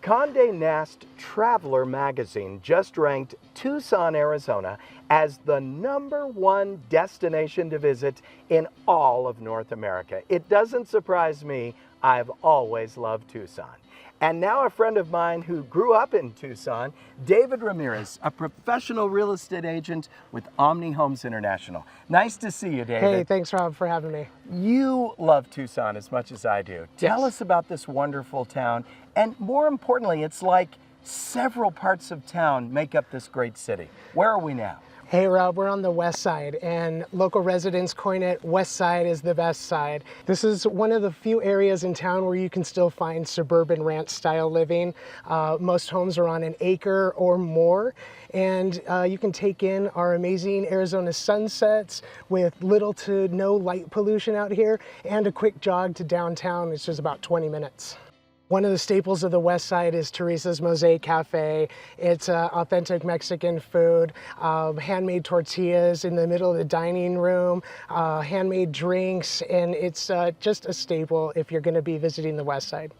Condé Nast Traveler magazine just ranked Tucson, Arizona as the #1 destination to visit in all of North America. It doesn't surprise me. I've always loved Tucson. And now a friend of mine who grew up in Tucson, David Ramirez, a professional real estate agent with Omni Homes International. Nice to see you, David. Hey, thanks, Rob, for having me. You love Tucson as much as I do. Tell us about this wonderful town. And more importantly, it's like several parts of town make up this great city. Where are we now? Hey, Rob, we're on the west side, and local residents coin it west side is the best side. This is one of the few areas in town where you can still find suburban ranch style living. Most homes are on an acre or more, and you can take in our amazing Arizona sunsets with little to no light pollution out here, and a quick jog to downtown, which is about 20 minutes. One of the staples of the west side is Teresa's Mosaic Cafe. It's authentic Mexican food, handmade tortillas in the middle of the dining room, handmade drinks, and it's just a staple if you're going to be visiting the west side.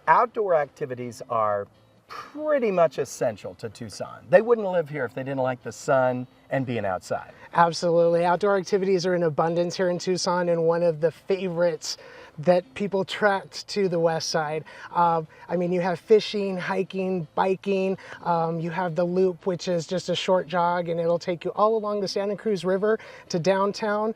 Outdoor activities are pretty much essential to Tucson. They wouldn't live here if they didn't like the sun and being outside. Absolutely. Outdoor activities are in abundance here in Tucson, and one of the favorites that people tracked to the west side. I mean, you have fishing, hiking, biking. You have the Loop, which is just a short jog, and it'll take you all along the Santa Cruz River to downtown.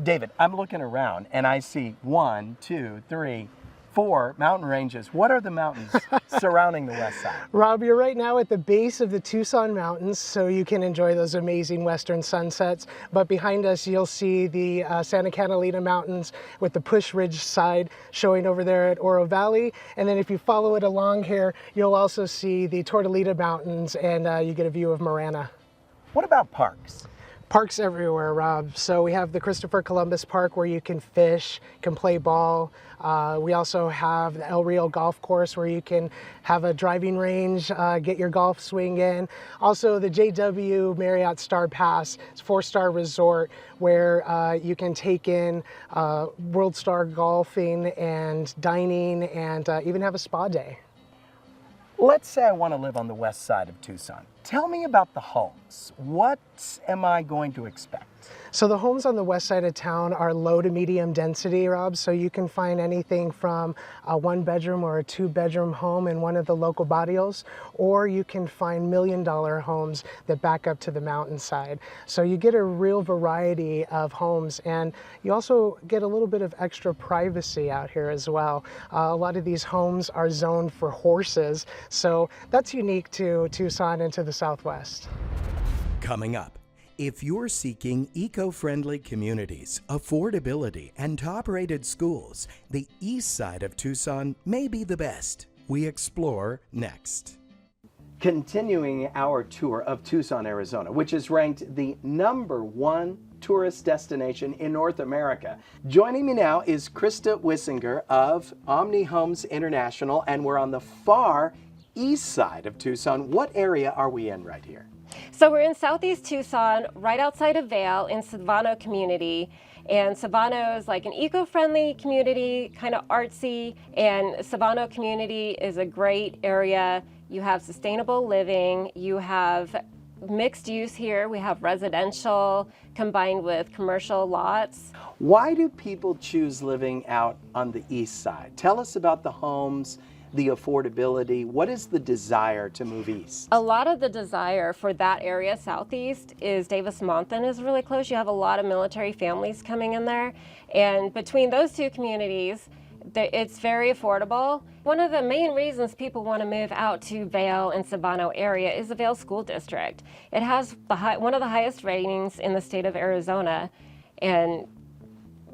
David, I'm looking around and I see 1, 2, 3, 4 mountain ranges. What are the mountains surrounding the west side? Rob, you're right now at the base of the Tucson Mountains, so you can enjoy those amazing western sunsets. But behind us, you'll see the Santa Catalina Mountains with the Push Ridge side showing over there at Oro Valley. And then if you follow it along here, you'll also see the Tortolita Mountains, and you get a view of Marana. What about parks? Parks everywhere, Rob. So we have the Christopher Columbus Park where you can fish, can play ball. We also have the El Rio Golf Course where you can have a driving range, get your golf swing in. Also the JW Marriott Star Pass, it's a 4-star resort where you can take in World Star golfing and dining, and even have a spa day. Let's say I want to live on the west side of Tucson. Tell me about the homes. What am I going to expect? So the homes on the west side of town are low to medium density, Rob. So you can find anything from a 1-bedroom or a 2-bedroom home in one of the local barrios, or you can find $1 million homes that back up to the mountainside. So you get a real variety of homes, and you also get a little bit of extra privacy out here as well. A lot of these homes are zoned for horses, so that's unique to Tucson and to the Southwest. Coming up, if you're seeking eco-friendly communities, affordability, and top-rated schools, the east side of Tucson may be the best. We explore next. Continuing our tour of Tucson, Arizona, which is ranked the #1 tourist destination in North America. Joining me now is Krista Wissinger of Omni Homes International, and we're on the far east side of Tucson. What area are we in right here? So we're in southeast Tucson, right outside of Vail in Savano community. And Savano is like an eco-friendly community, kind of artsy. And Savano community is a great area. You have sustainable living. You have mixed use here. We have residential combined with commercial lots. Why do people choose living out on the east side? Tell us about the homes, the affordability. What is the desire to move east? A lot of the desire for that area southeast is Davis-Monthan is really close. You have a lot of military families coming in there. And between those two communities, it's very affordable. One of the main reasons people want to move out to Vail and Savano area is the Vail School District. It has one of the highest ratings in the state of Arizona. And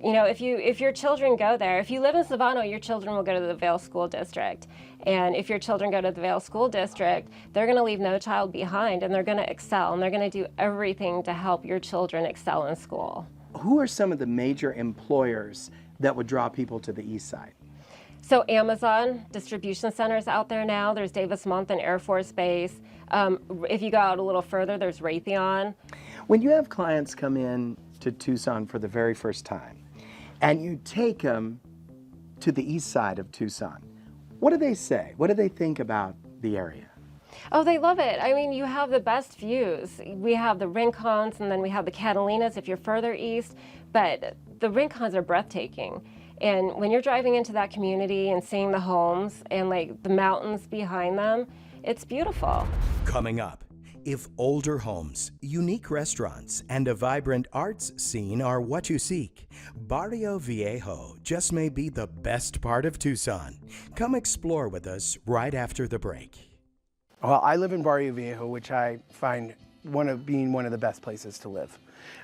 you know, if your children go there, if you live in Savano, your children will go to the Vail School District. And if your children go to the Vail School District, they're going to leave no child behind, and they're going to excel, and they're going to do everything to help your children excel in school. Who are some of the major employers that would draw people to the east side? So Amazon distribution centers out there now. There's Davis-Monthan Air Force Base. If you go out a little further, there's Raytheon. When you have clients come in to Tucson for the very first time, and you take them to the east side of Tucson, What do they say? What do they think about the area? Oh, they love it. I mean, you have the best views. We have the Rincons, and then we have the Catalinas if you're further east, but the Rincons are breathtaking. And when you're driving into that community and seeing the homes and like the mountains behind them, it's beautiful. Coming up, if older homes, unique restaurants, and a vibrant arts scene are what you seek, Barrio Viejo just may be the best part of Tucson. Come explore with us right after the break. Well, I live in Barrio Viejo, which I find one of the best places to live.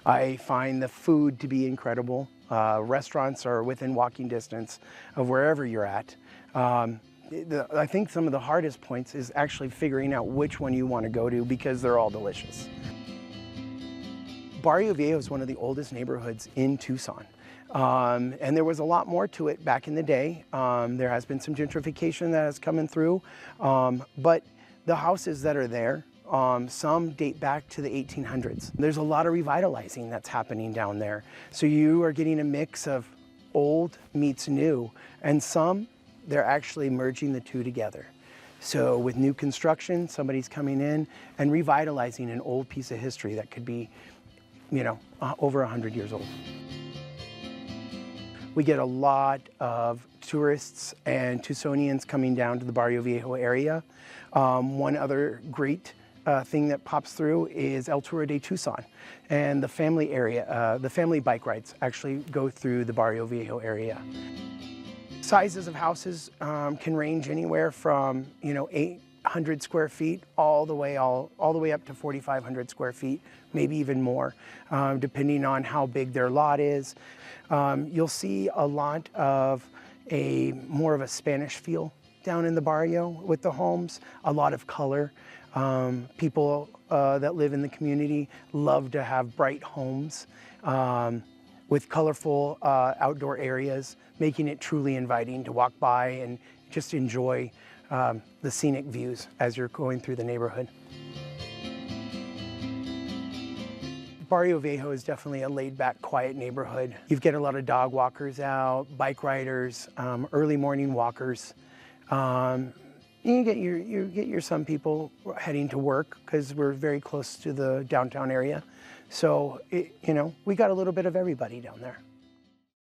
I find the food to be incredible. Restaurants are within walking distance of wherever you're at. I think some of the hardest points is actually figuring out which one you want to go to because they're all delicious. Barrio Viejo is one of the oldest neighborhoods in Tucson. And there was a lot more to it back in the day. There has been some gentrification that has come in through, but the houses that are there, some date back to the 1800s. There's a lot of revitalizing that's happening down there. So you are getting a mix of old meets new, and some, they're actually merging the two together. So with new construction, somebody's coming in and revitalizing an old piece of history that could be, over 100 years old. We get a lot of tourists and Tucsonians coming down to the Barrio Viejo area. One other great thing that pops through is El Tour de Tucson, and the family area, the family bike rides actually go through the Barrio Viejo area. Sizes of houses can range anywhere from 800 square feet all the way up to 4,500 square feet, maybe even more, depending on how big their lot is. You'll see a lot of more of a Spanish feel down in the barrio with the homes, a lot of color. People that live in the community love to have bright homes with colorful outdoor areas, making it truly inviting to walk by and just enjoy the scenic views as you're going through the neighborhood. Barrio Viejo is definitely a laid-back, quiet neighborhood. You get a lot of dog walkers out, bike riders, early morning walkers. You get your some people heading to work because we're very close to the downtown area. So we got a little bit of everybody down there.